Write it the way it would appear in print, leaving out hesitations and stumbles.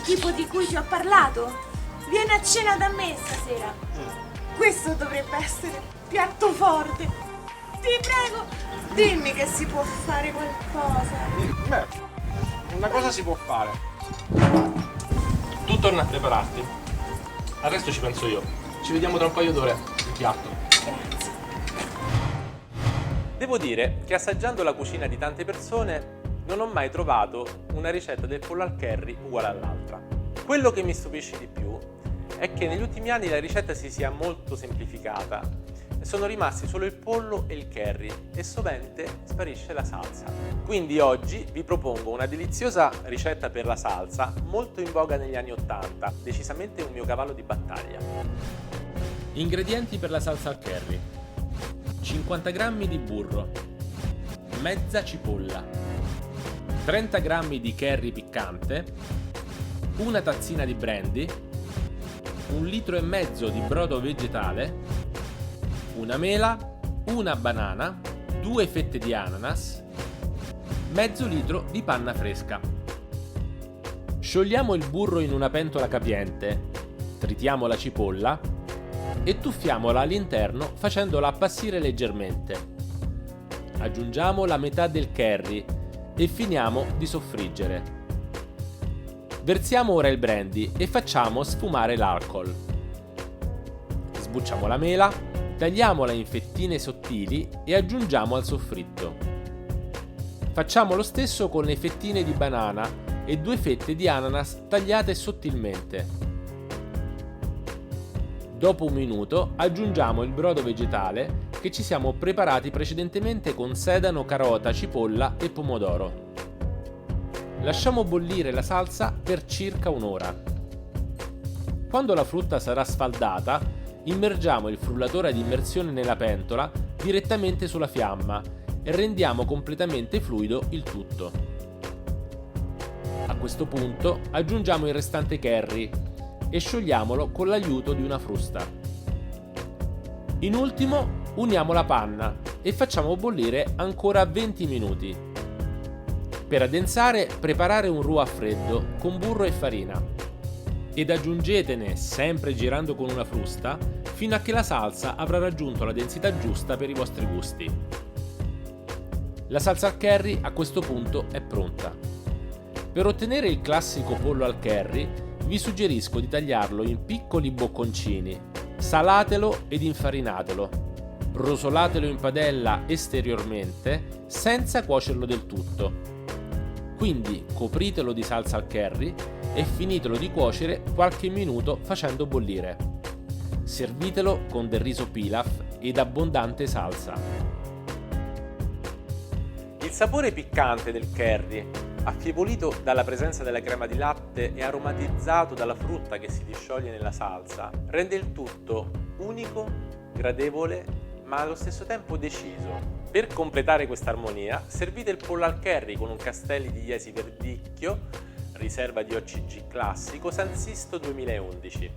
tipo di cui ti ho parlato? Vieni a cena da me stasera. Questo dovrebbe essere piatto forte. Ti prego, dimmi che si può fare qualcosa. Beh, una cosa si può fare. Tu torna a prepararti. Al resto ci penso io. Ci vediamo tra un paio d'ore. Il piatto. Grazie. Devo dire che assaggiando la cucina di tante persone non ho mai trovato una ricetta del pollo al curry uguale all'altra. Quello che mi stupisce di più è che negli ultimi anni la ricetta si sia molto semplificata e sono rimasti solo il pollo e il curry e sovente sparisce la salsa. Quindi oggi vi propongo una deliziosa ricetta per la salsa molto in voga negli anni 80, decisamente un mio cavallo di battaglia. Ingredienti per la salsa al curry: 50 g di burro, mezza cipolla, 30 g di curry piccante, una tazzina di brandy, 1,5 litri di brodo vegetale, una mela, una banana, 2 fette di ananas, mezzo litro di panna fresca. Sciogliamo il burro in una pentola capiente, tritiamo la cipolla e tuffiamola all'interno facendola appassire leggermente. Aggiungiamo la metà del curry e finiamo di soffriggere. Versiamo ora il brandy e facciamo sfumare l'alcol. Sbucciamo la mela, tagliamola in fettine sottili e aggiungiamo al soffritto. Facciamo lo stesso con le fettine di banana e 2 fette di ananas tagliate sottilmente. Dopo un minuto aggiungiamo il brodo vegetale che ci siamo preparati precedentemente con sedano, carota, cipolla e pomodoro. Lasciamo bollire la salsa per circa un'ora. Quando la frutta sarà sfaldata, immergiamo il frullatore ad immersione nella pentola direttamente sulla fiamma e rendiamo completamente fluido il tutto. A questo punto aggiungiamo il restante curry e sciogliamolo con l'aiuto di una frusta. In ultimo uniamo la panna e facciamo bollire ancora 20 minuti. Per addensare, preparare un roux a freddo con burro e farina ed aggiungetene, sempre girando con una frusta, fino a che la salsa avrà raggiunto la densità giusta per i vostri gusti. La salsa al curry a questo punto è pronta. Per ottenere il classico pollo al curry vi suggerisco di tagliarlo in piccoli bocconcini, salatelo ed infarinatelo, rosolatelo in padella esteriormente senza cuocerlo del tutto. Quindi copritelo di salsa al curry e finitelo di cuocere qualche minuto facendo bollire. Servitelo con del riso pilaf ed abbondante salsa. Il sapore piccante del curry, affievolito dalla presenza della crema di latte e aromatizzato dalla frutta che si discioglie nella salsa, rende il tutto unico, gradevole, ma allo stesso tempo deciso. Per completare questa armonia, servite il pollo al curry con un Castelli di Jesi Verdicchio, riserva di OCG classico, San Sisto 2011.